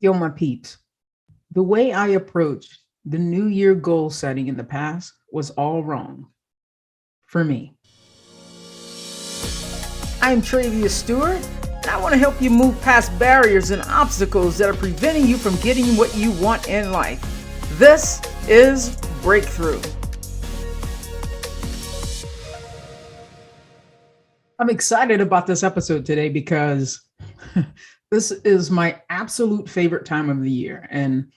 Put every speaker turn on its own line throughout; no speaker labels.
Yo, my peeps, the way I approached the New Year goal setting in the past was all wrong for me. I'm Travius Stewart, and I want to help you move past barriers and obstacles that are preventing you from getting what you want in life. This is Breakthrough. I'm excited about this episode today because this is my absolute favorite time of the year. And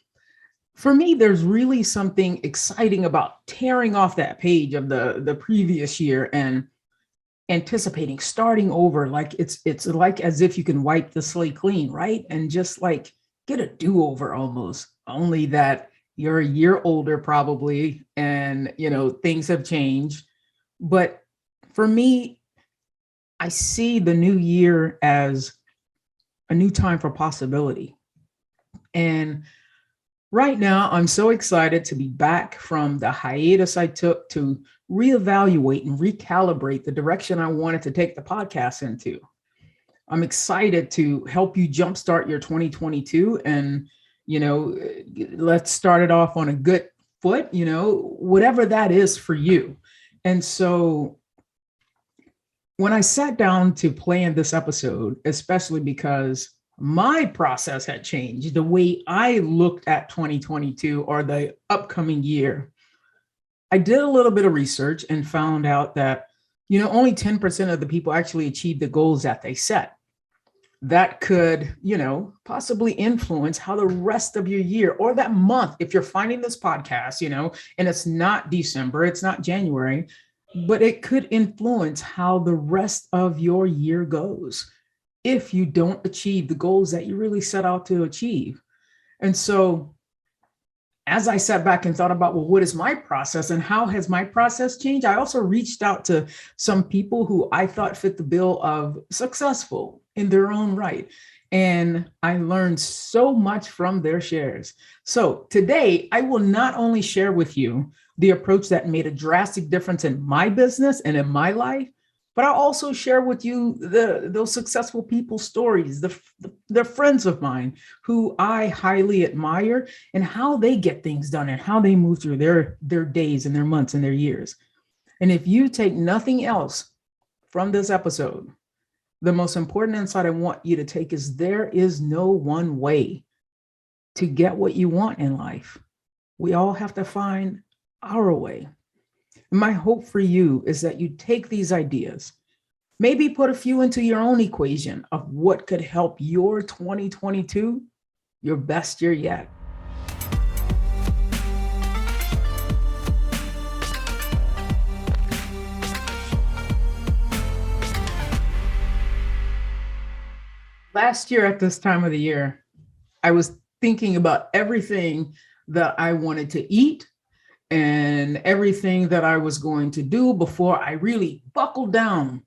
for me, there's really something exciting about tearing off that page of the previous year and anticipating starting over. Like it's like as if you can wipe the slate clean, right? And just like get a do-over almost, only that you're a year older probably, and things have changed. But for me, I see the new year as a new time for possibility. And right now, I'm so excited to be back from the hiatus I took to reevaluate and recalibrate the direction I wanted to take the podcast into. I'm excited to help you jumpstart your 2022 and, let's start it off on a good foot, whatever that is for you. And so when I sat down to plan this episode, especially because my process had changed, the way I looked at 2022 or the upcoming year, I did a little bit of research and found out that, only 10% of the people actually achieve the goals that they set. That could, possibly influence how the rest of your year or that month, if you're finding this podcast, and it's not December, it's not January, but it could influence how the rest of your year goes if you don't achieve the goals that you really set out to achieve. And so as I sat back and thought about, well, what is my process and how has my process changed? I also reached out to some people who I thought fit the bill of successful in their own right. And I learned so much from their shares. So today, I will not only share with you the approach that made a drastic difference in my business and in my life, but I'll also share with you those successful people's stories, the friends of mine who I highly admire and how they get things done and how they move through their days and their months and their years. And if you take nothing else from this episode, the most important insight I want you to take is there is no one way to get what you want in life. We all have to find our way. My hope for you is that you take these ideas, maybe put a few into your own equation of what could help your 2022, your best year yet. Last year at this time of the year, I was thinking about everything that I wanted to eat and everything that I was going to do before I really buckled down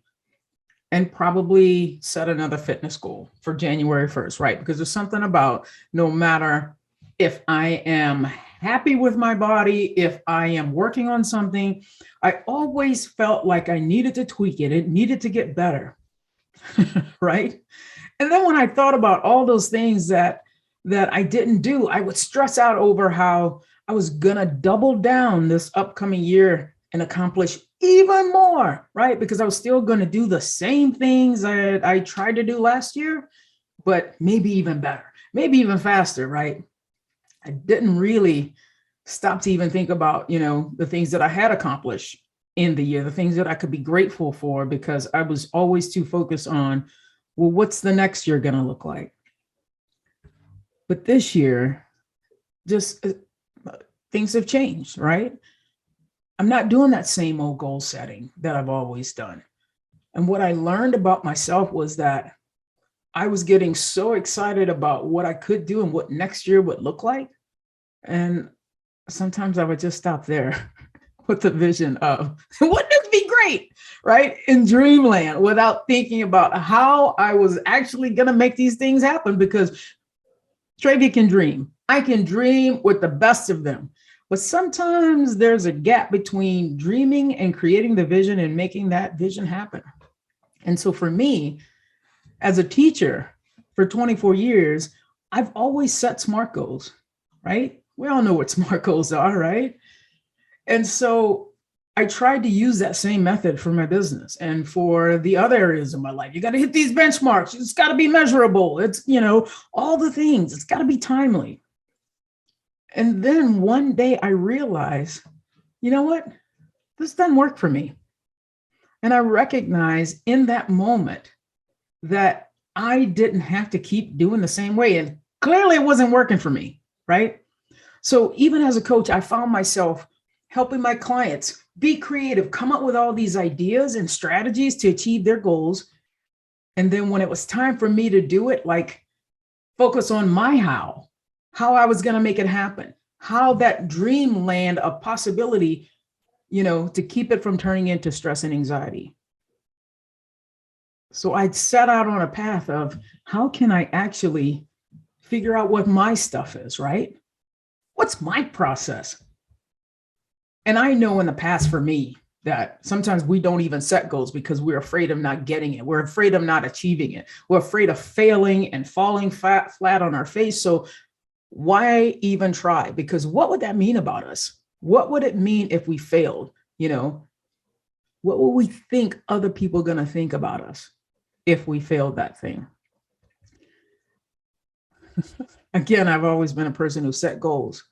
and probably set another fitness goal for January 1st, right? Because there's something about no matter if I am happy with my body, if I am working on something, I always felt like I needed to tweak it. It needed to get better, right? And then when I thought about all those things that I didn't do, I would stress out over how I was going to double down this upcoming year and accomplish even more, right? Because I was still going to do the same things that I tried to do last year, but maybe even better, maybe even faster, right? I didn't really stop to even think about, the things that I had accomplished in the year, the things that I could be grateful for, because I was always too focused on, well, what's the next year going to look like? But this year, just things have changed, right? I'm not doing that same old goal setting that I've always done. And what I learned about myself was that I was getting so excited about what I could do and what next year would look like. And sometimes I would just stop there with the vision of wouldn't it be great, right? In dreamland, without thinking about how I was actually going to make these things happen, because Travia can dream. I can dream with the best of them. But sometimes there's a gap between dreaming and creating the vision and making that vision happen. And so for me, as a teacher for 24 years, I've always set SMART goals, right? We all know what SMART goals are, right? And so I tried to use that same method for my business and for the other areas of my life. You got to hit these benchmarks. It's got to be measurable. It's, all the things. It's got to be timely. And then one day I realized, you know what? This doesn't work for me. And I recognized in that moment that I didn't have to keep doing the same way. And clearly it wasn't working for me, right? So even as a coach, I found myself helping my clients be creative, come up with all these ideas and strategies to achieve their goals. And then when it was time for me to do it, like focus on my how I was going to make it happen, how that dreamland of possibility, to keep it from turning into stress and anxiety. So I set out on a path of how can I actually figure out what my stuff is, right? What's my process? And I know in the past for me that sometimes we don't even set goals because we're afraid of not getting it. We're afraid of not achieving it. We're afraid of failing and falling flat on our face. So why even try? Because what would that mean about us? What would it mean if we failed? What will we think other people are going to think about us if we failed that thing? Again, I've always been a person who set goals,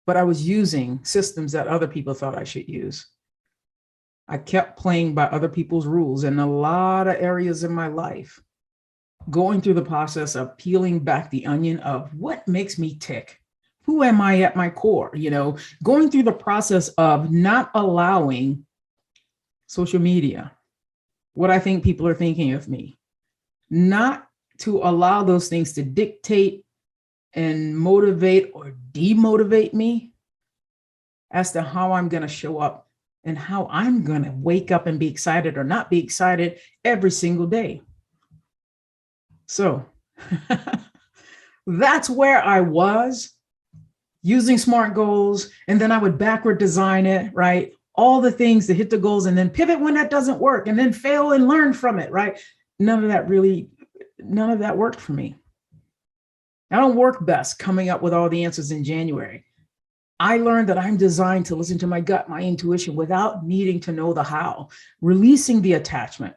but I was using systems that other people thought I should use. I kept playing by other people's rules in a lot of areas in my life, going through the process of peeling back the onion of what makes me tick. Who am I at my core? Going through the process of not allowing social media, what I think people are thinking of me, not to allow those things to dictate and motivate or demotivate me as to how I'm going to show up and how I'm going to wake up and be excited or not be excited every single day. So that's where I was using SMART goals. And then I would backward design it, right? All the things to hit the goals and then pivot when that doesn't work and then fail and learn from it, right? None of that worked for me. I don't work best coming up with all the answers in January. I learned that I'm designed to listen to my gut, my intuition, without needing to know the how, releasing the attachment,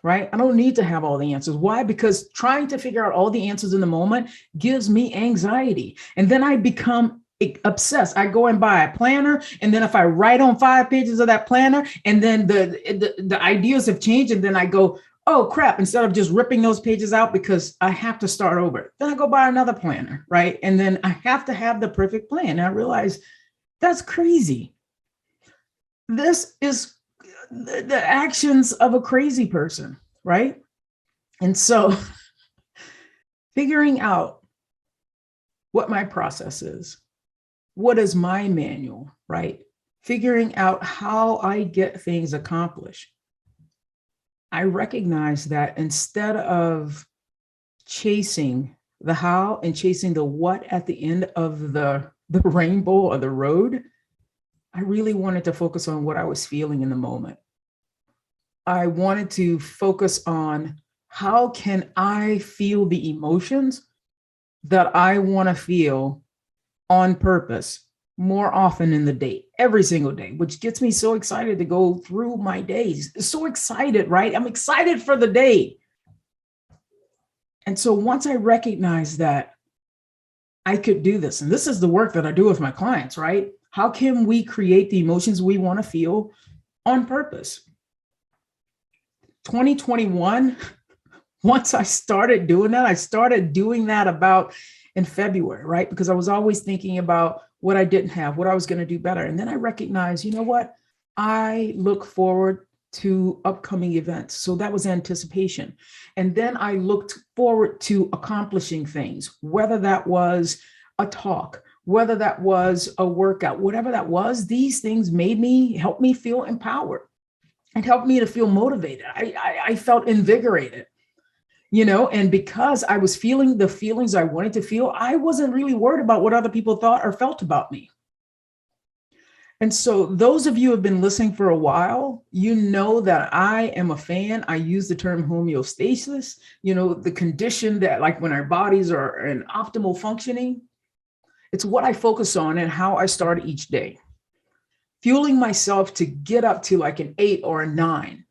right? I don't need to have all the answers. Why? Because trying to figure out all the answers in the moment gives me anxiety. And then I become obsessed. I go and buy a planner. And then if I write on 5 pages of that planner, and then the ideas have changed, and then I go, oh crap, instead of just ripping those pages out because I have to start over, then I go buy another planner, right? And then I have to have the perfect plan. And I realize that's crazy. This is the actions of a crazy person, right? And so figuring out what my process is, what is my manual, right? Figuring out how I get things accomplished. I recognize that instead of chasing the how and chasing the what at the end of the rainbow or the road, I really wanted to focus on what I was feeling in the moment. I wanted to focus on how can I feel the emotions that I want to feel on purpose more often in the day, every single day, which gets me so excited to go through my days. So excited, right? I'm excited for the day. And so once I recognized that I could do this, and this is the work that I do with my clients, right? How can we create the emotions we want to feel on purpose? 2021, once I started doing that, I started doing that about in February, right? Because I was always thinking about what I didn't have, what I was going to do better. And then I recognized, you know what? I look forward to upcoming events. So that was anticipation. And then I looked forward to accomplishing things, whether that was a talk, whether that was a workout, whatever that was, these things help me feel empowered. It helped me to feel motivated. I felt invigorated. And because I was feeling the feelings I wanted to feel, I wasn't really worried about what other people thought or felt about me. And so those of you who have been listening for a while, you know that I am a fan. I use the term homeostasis, the condition that like when our bodies are in optimal functioning, it's what I focus on and how I start each day. Fueling myself to get up to like an 8 or a 9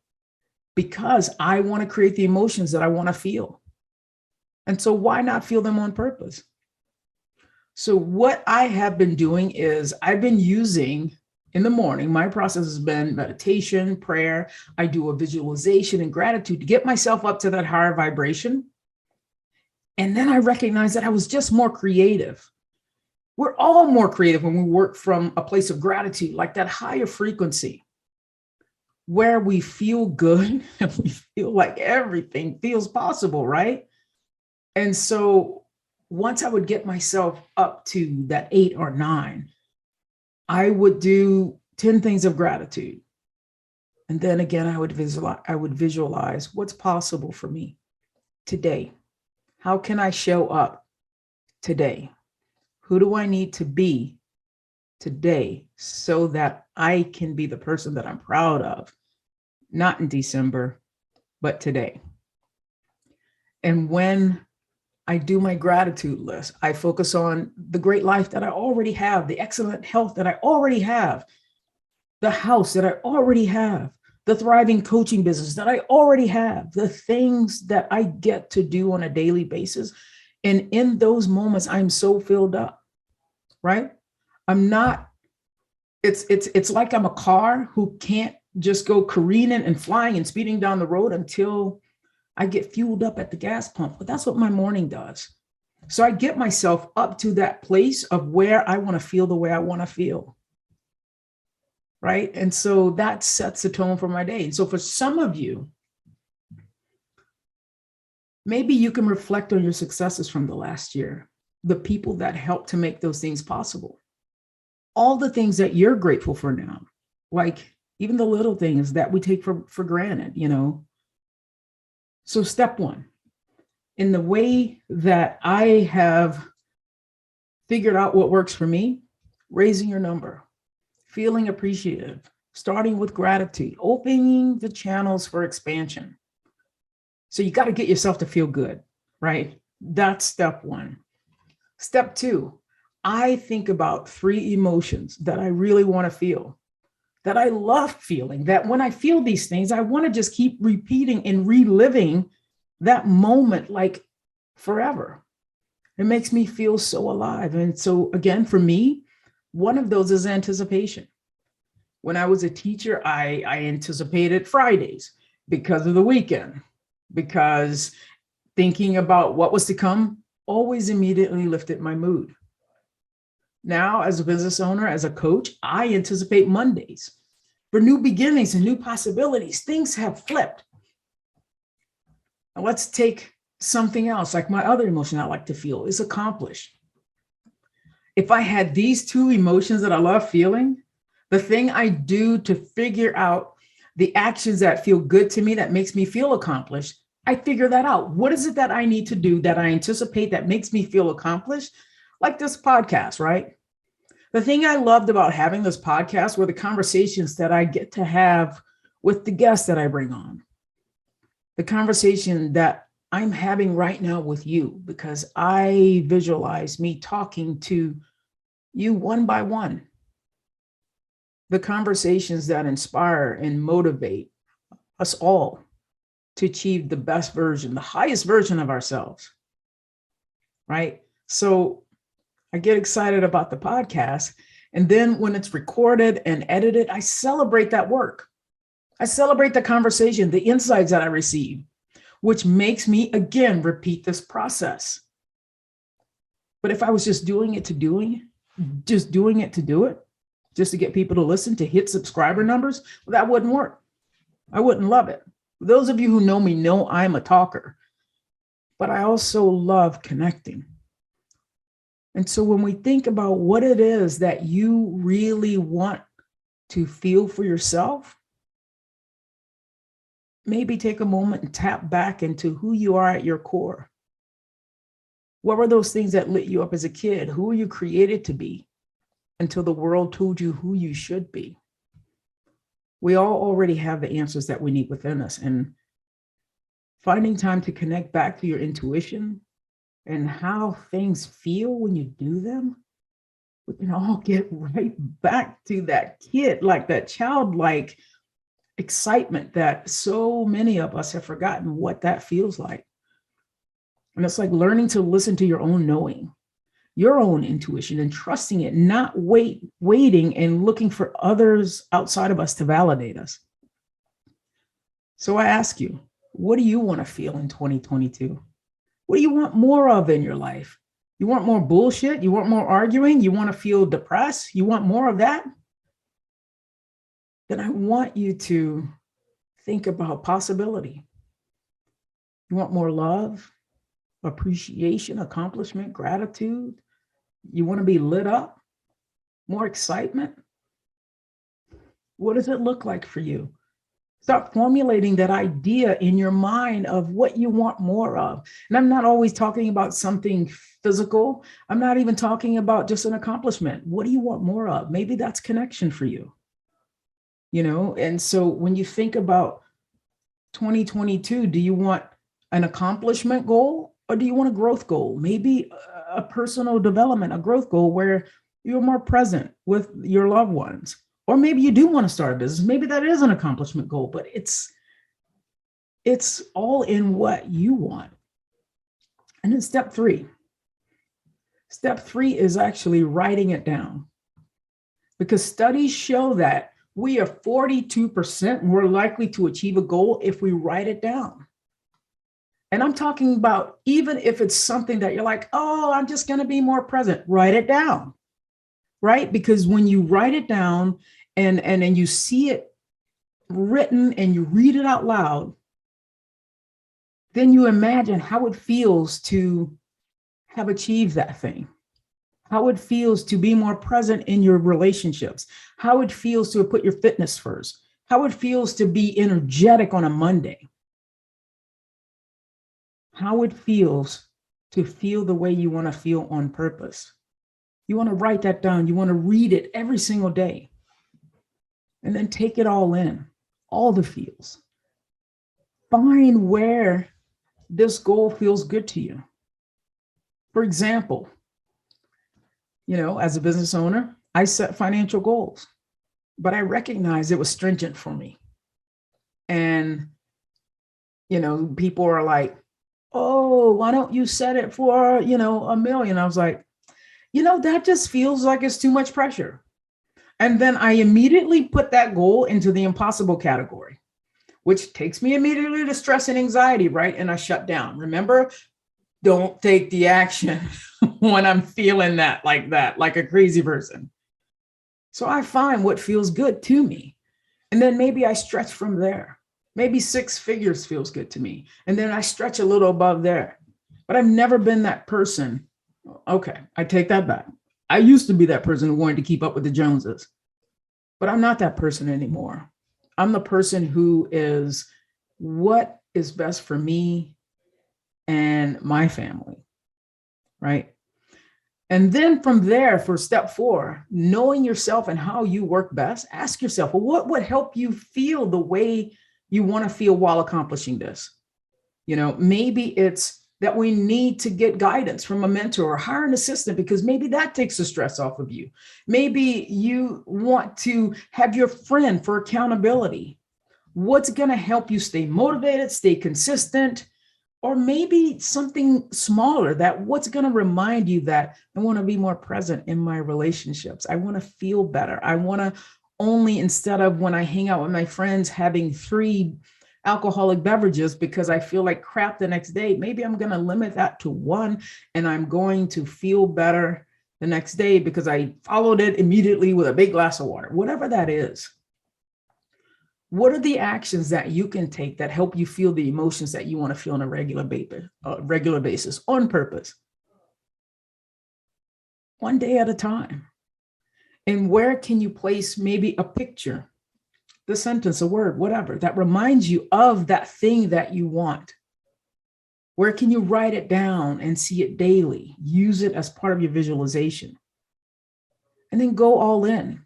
because I want to create the emotions that I want to feel. And so why not feel them on purpose? So what I have been doing is I've been using in the morning, my process has been meditation, prayer. I do a visualization and gratitude to get myself up to that higher vibration. And then I recognized that I was just more creative. We're all more creative when we work from a place of gratitude, like that higher frequency where we feel good and we feel like everything feels possible, right? And so once I would get myself up to that 8 or 9, I would do 10 things of gratitude. And then again, I would visualize what's possible for me today. How can I show up today? Who do I need to be today so that I can be the person that I'm proud of? Not in December, but today. And when I do my gratitude list, I focus on the great life that I already have, the excellent health that I already have, the house that I already have, the thriving coaching business that I already have, the things that I get to do on a daily basis. And in those moments, I'm so filled up, right? I'm not, it's like I'm a car who can't just go careening and flying and speeding down the road until I get fueled up at the gas pump. But that's what my morning does. So I get myself up to that place of where I want to feel the way I want to feel. Right. And so that sets the tone for my day. And so for some of you, maybe you can reflect on your successes from the last year, the people that helped to make those things possible, all the things that you're grateful for now, like even the little things that we take for granted, So step 1, in the way that I have figured out what works for me, raising your number, feeling appreciative, starting with gratitude, opening the channels for expansion. So you got to get yourself to feel good, right? That's step 1. Step 2, I think about 3 emotions that I really want to feel, that I love feeling, that when I feel these things, I want to just keep repeating and reliving that moment like forever. It makes me feel so alive. And so again, for me, one of those is anticipation. When I was a teacher, I anticipated Fridays because of the weekend, because thinking about what was to come always immediately lifted my mood. Now, as a business owner, as a coach, I anticipate Mondays for new beginnings and new possibilities. Things have flipped. Now let's take something else, like my other emotion I like to feel is accomplish. If I had these 2 emotions that I love feeling, the thing I do to figure out the actions that feel good to me, that makes me feel accomplished, I figure that out. What is it that I need to do that I anticipate that makes me feel accomplished? Like this podcast, right? The thing I loved about having this podcast were the conversations that I get to have with the guests that I bring on. The conversation that I'm having right now with you, because I visualize me talking to you one by one. The conversations that inspire and motivate us all to achieve the best version, the highest version of ourselves, right? So I get excited about the podcast. And then when it's recorded and edited, I celebrate that work. I celebrate the conversation, the insights that I receive, which makes me, again, repeat this process. But if I was just doing it to do it, just to get people to listen, to hit subscriber numbers, well, that wouldn't work. I wouldn't love it. Those of you who know me know I'm a talker, but I also love connecting. And so when we think about what it is that you really want to feel for yourself, maybe take a moment and tap back into who you are at your core. What were those things that lit you up as a kid? Who were you created to be? until the world told you who you should be. We all already have the answers that we need within us. And finding time to connect back to your intuition and how things feel when you do them, we can all get right back to that kid, like that childlike excitement that so many of us have forgotten what that feels like. And it's like learning to listen to your own knowing, your own intuition, and trusting it, not waiting and looking for others outside of us to validate us. So I ask you, what do you want to feel in 2022? What do you want more of in your life? You want more bullshit? You want more arguing? You want to feel depressed? You want more of that? Then I want you to think about possibility. You want more love, appreciation, accomplishment, gratitude? You want to be lit up? More excitement? What does it look like for you? Start formulating that idea in your mind of what you want more of. And I'm not always talking about something physical. I'm not even talking about just an accomplishment. What do you want more of? Maybe that's connection for you. And so when you think about 2022, do you want an accomplishment goal or do you want a growth goal? Maybe a personal development, a growth goal where you're more present with your loved ones. Or maybe you do want to start a business. Maybe that is an accomplishment goal, but it's all in what you want. And then step three is actually writing it down, because studies show that we are 42% more likely to achieve a goal if we write it down. And I'm talking about even if it's something that you're like, oh, I'm just going to be more present, write it down, right? Because when you write it down and you see it written and you read it out loud, then you imagine how it feels to have achieved that thing, how it feels to be more present in your relationships, how it feels to put your fitness first, how it feels to be energetic on a Monday, how it feels to feel the way you want to feel on purpose. You want to write that down. You want to read it every single day. And then take it all in, all the feels. Find where this goal feels good to you. For example, as a business owner, I set financial goals, but I recognized it was stringent for me. And, people are like, oh, why don't you set it for, $1 million? I was like, that just feels like it's too much pressure. And then I immediately put that goal into the impossible category, which takes me immediately to stress and anxiety, right? And I shut down. Remember, don't take the action when I'm feeling that, like a crazy person. So I find what feels good to me. And then maybe I stretch from there. Maybe 6 figures feels good to me. And then I stretch a little above there. But I've never been that person. Okay, I take that back. I used to be that person who wanted to keep up with the Joneses, but I'm not that person anymore. I'm the person who is what is best for me and my family, right? And then from there, for step 4, knowing yourself and how you work best, ask yourself, well, what would help you feel the way you want to feel while accomplishing this? Maybe it's that we need to get guidance from a mentor or hire an assistant, because maybe that takes the stress off of you. Maybe you want to have your friend for accountability. What's going to help you stay motivated, stay consistent? Or maybe something smaller, that what's going to remind you that I want to be more present in my relationships. I want to feel better. I want to only, instead of when I hang out with my friends, having 3 alcoholic beverages because I feel like crap the next day, maybe I'm going to limit that to 1, and I'm going to feel better the next day because I followed it immediately with a big glass of water, whatever that is. What are the actions that you can take that help you feel the emotions that you want to feel on a regular basis on purpose? One day at a time. And where can you place maybe a picture, the sentence, a word, whatever, that reminds you of that thing that you want? Where can you write it down and see it daily? Use it as part of your visualization. and then go all in.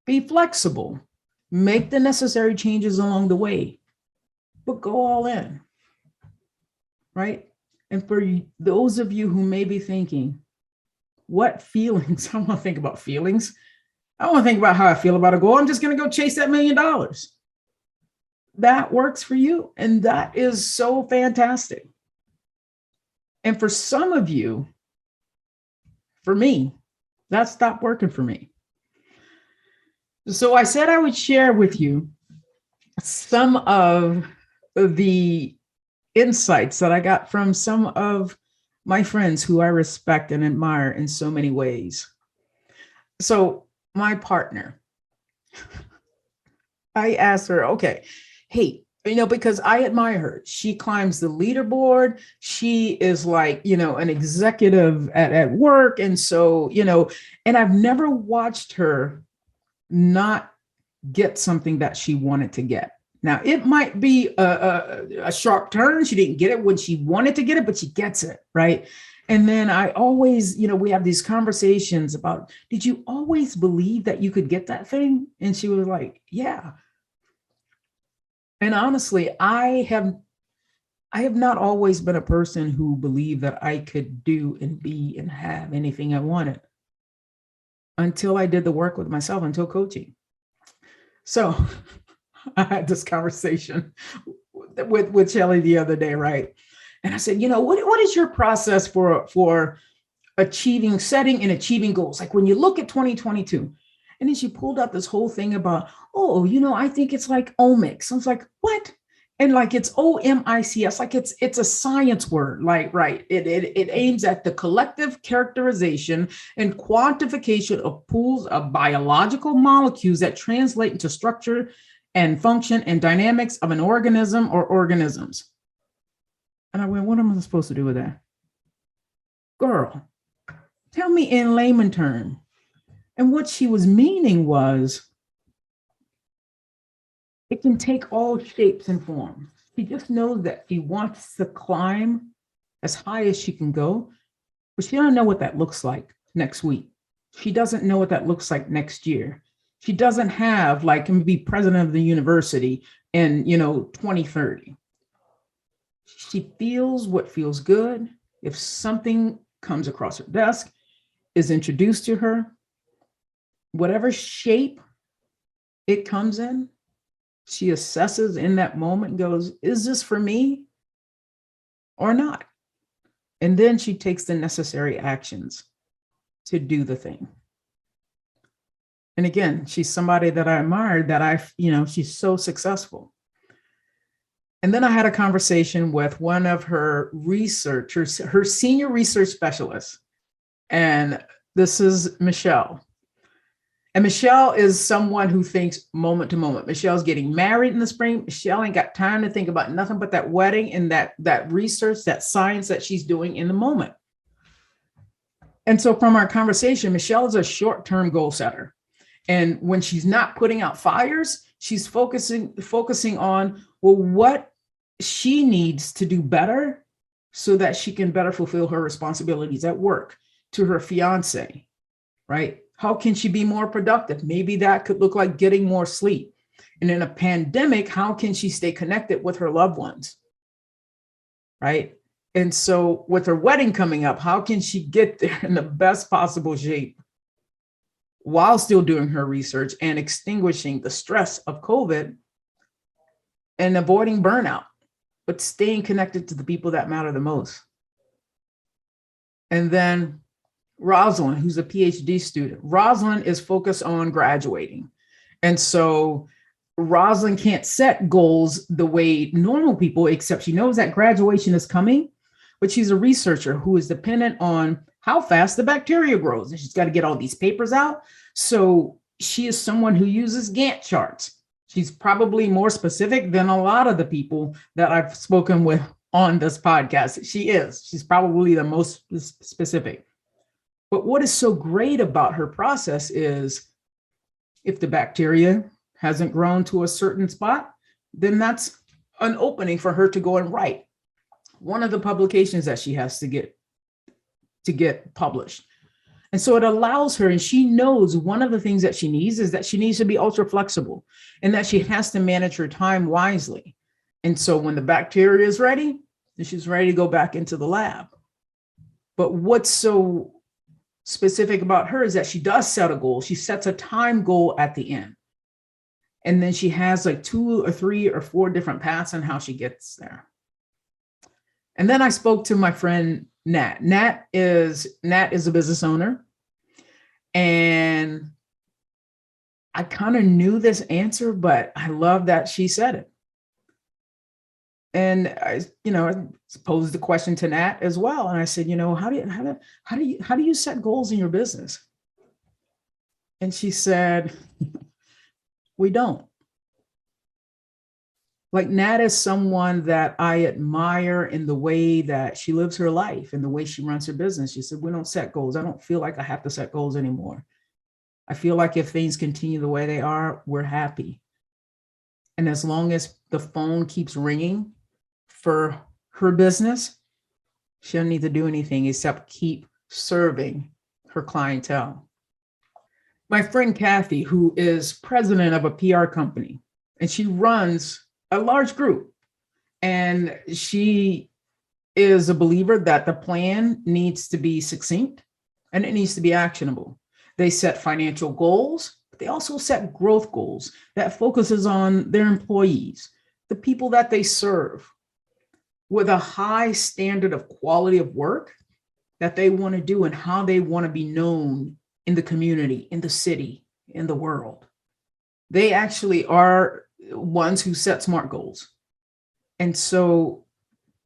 Be flexible, make the necessary changes along the way, but go all in, right? And for those of you who may be thinking, what feelings? I don't want to think about feelings. I want to think about how I feel about a goal. I'm just going to go chase that $1 million. That works for you. And that is so fantastic. And for some of you, for me, that stopped working for me. So I said I would share with you some of the insights that I got from some of my friends who I respect and admire in so many ways. So my partner, I asked her, okay, hey, because I admire her. She climbs the leaderboard. She is like, an executive at work. And so, and I've never watched her not get something that she wanted to get. Now, it might be a sharp turn. She didn't get it when she wanted to get it, but she gets it, right? And then I always, we have these conversations about, did you always believe that you could get that thing? And she was like, yeah. And honestly, I have not always been a person who believed that I could do and be and have anything I wanted until I did the work with myself, until coaching. So I had this conversation with Shelly the other day, right? And I said, what is your process for setting and achieving goals? Like when you look at 2022, and then she pulled out this whole thing about, I think it's like omics. I was like, what? And like it's omics, like it's a science word, like, right. It aims at the collective characterization and quantification of pools of biological molecules that translate into structure and function and dynamics of an organism or organisms. And I went, what am I supposed to do with that? Girl, tell me in layman terms. And what she was meaning was, it can take all shapes and forms. She just knows that she wants to climb as high as she can go, but she doesn't know what that looks like next week. She doesn't know what that looks like next year. She doesn't have like can be president of the university in 2030. She feels what feels good. If something comes across her desk, is introduced to her, whatever shape it comes in, she assesses in that moment and goes, is this for me or not? And then she takes the necessary actions to do the thing. And again, she's somebody that I admired, that she's so successful. And then I had a conversation with one of her researchers, her senior research specialist. And this is Michelle. And Michelle is someone who thinks moment to moment. Michelle's getting married in the spring. Michelle ain't got time to think about nothing but that wedding and that research, that science that she's doing in the moment. And so from our conversation, Michelle is a short-term goal setter. And when she's not putting out fires, she's focusing on, well, what she needs to do better so that she can better fulfill her responsibilities at work, to her fiance, right? How can she be more productive? Maybe that could look like getting more sleep. And in a pandemic, how can she stay connected with her loved ones, right? And so with her wedding coming up, how can she get there in the best possible shape while still doing her research and extinguishing the stress of COVID and avoiding burnout, but staying connected to the people that matter the most? And then Roslyn, who's a PhD student. Roslyn is focused on graduating. And so Roslyn can't set goals the way normal people, except she knows that graduation is coming, but she's a researcher who is dependent on how fast the bacteria grows. And she's got to get all these papers out. So she is someone who uses Gantt charts. She's probably more specific than a lot of the people that I've spoken with on this podcast. She's probably the most specific. But what is so great about her process is if the bacteria hasn't grown to a certain spot, then that's an opening for her to go and write one of the publications that she has to get published. And so it allows her, and she knows one of the things that she needs is that she needs to be ultra flexible and that she has to manage her time wisely. And so when the bacteria is ready, she's ready to go back into the lab. But what's so specific about her is that she does set a goal. She sets a time goal at the end. And then she has like 2 or 3 or 4 different paths on how she gets there. And then I spoke to my friend Nat. Nat is a business owner. And I kind of knew this answer, but I love that she said it. And I posed the question to Nat as well. And I said, how do you set goals in your business? And she said, we don't. Like, Nat is someone that I admire in the way that she lives her life and the way she runs her business. She said, we don't set goals. I don't feel like I have to set goals anymore. I feel like if things continue the way they are, we're happy. And as long as the phone keeps ringing for her business, she doesn't need to do anything except keep serving her clientele. My friend Kathy, who is president of a PR company, and she runs a large group, and she is a believer that the plan needs to be succinct and it needs to be actionable. They set financial goals, but they also set growth goals that focuses on their employees, the people that they serve, with a high standard of quality of work that they want to do and how they want to be known in the community, in the city, in the world. They actually are ones who set SMART goals. And so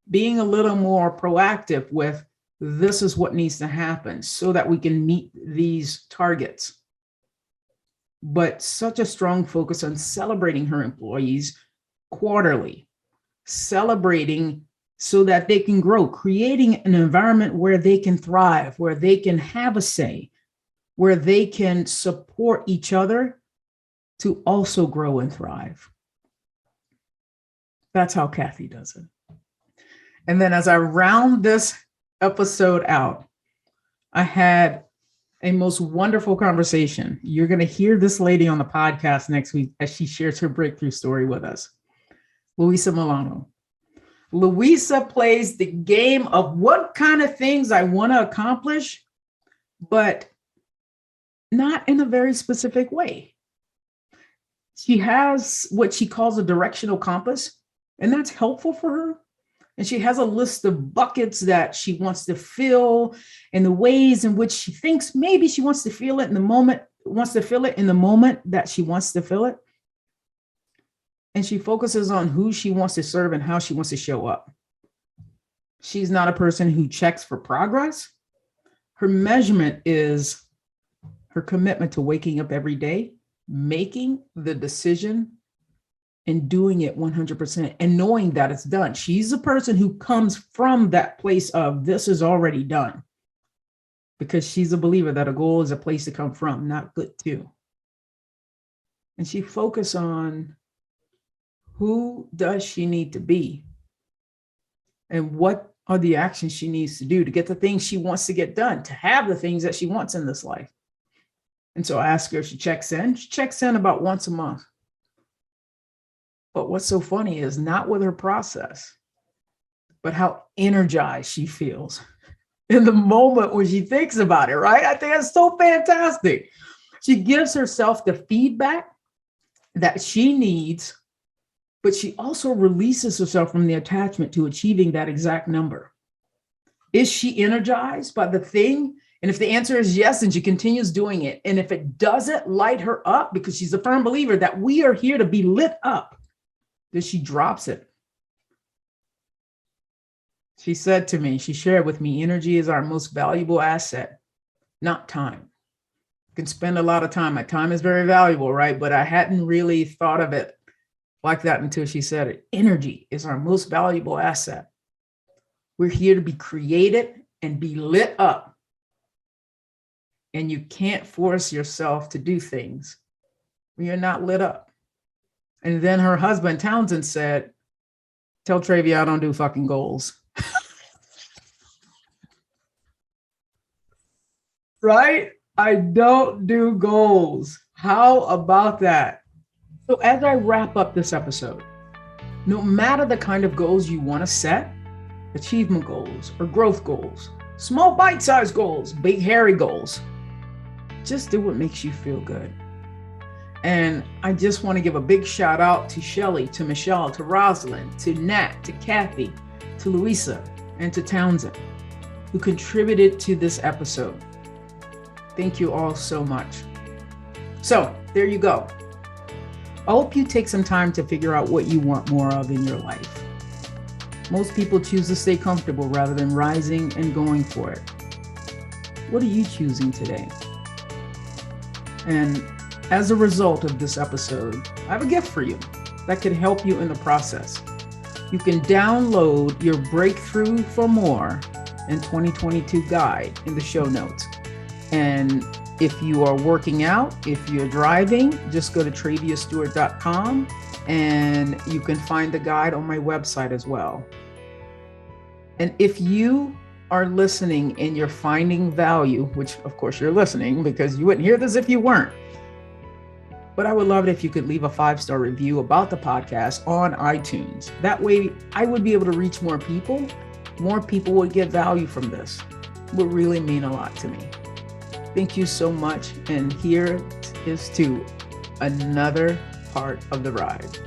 being a little more proactive with this is what needs to happen so that we can meet these targets. But such a strong focus on celebrating her employees quarterly, celebrating so that they can grow, creating an environment where they can thrive, where they can have a say, where they can support each other to also grow and thrive. That's how Kathy does it. And then as I round this episode out, I had a most wonderful conversation. You're going to hear this lady on the podcast next week as she shares her breakthrough story with us. Luisa Milano. Luisa plays the game of what kind of things I want to accomplish, but not in a very specific way. She has what she calls a directional compass, and that's helpful for her. And she has a list of buckets that she wants to fill and the ways in which she thinks maybe she wants to feel it in the moment, that she wants to fill it. And she focuses on who she wants to serve and how she wants to show up. She's not a person who checks for progress. Her measurement is her commitment to waking up every day, making the decision and doing it 100% and knowing that it's done. She's a person who comes from that place of this is already done, because she's a believer that a goal is a place to come from, not good to. And she focuses on who does she need to be and what are the actions she needs to do to get the things she wants to get done, to have the things that she wants in this life. And so I ask her if she checks in. She checks in about once a month. But what's so funny is not with her process, but how energized she feels in the moment when she thinks about it, right? I think that's so fantastic. She gives herself the feedback that she needs, but she also releases herself from the attachment to achieving that exact number. Is she energized by the thing? And if the answer is yes, then she continues doing it. And if it doesn't light her up, because she's a firm believer that we are here to be lit up, then she drops it. She said to me, she shared with me, energy is our most valuable asset, not time. You can spend a lot of time. My time is very valuable, right? But I hadn't really thought of it like that until she said it. Energy is our most valuable asset. We're here to be created and be lit up. And you can't force yourself to do things when you're not lit up. And then her husband, Townsend, said, tell Travia I don't do fucking goals. right? I don't do goals. How about that? So, as I wrap up this episode, no matter the kind of goals you want to set, achievement goals or growth goals, small bite-sized goals, big hairy goals, just do what makes you feel good. And I just want to give a big shout out to Shelly, to Michelle, to Roslyn, to Nat, to Kathy, to Louisa, and to Townsend, who contributed to this episode. Thank you all so much. So there you go. I hope you take some time to figure out what you want more of in your life. Most people choose to stay comfortable rather than rising and going for it. What are you choosing today? And as a result of this episode, I have a gift for you that could help you in the process. You can download your Breakthrough for More in 2022 guide in the show notes. And if you are working out, if you're driving, just go to traviastewart.com and you can find the guide on my website as well. And if you are listening and you're finding value, which of course you're listening because you wouldn't hear this if you weren't, but I would love it if you could leave a 5-star review about the podcast on iTunes. That way I would be able to reach more people. More people would get value from this. It would really mean a lot to me. Thank you so much. And here is to another part of the ride.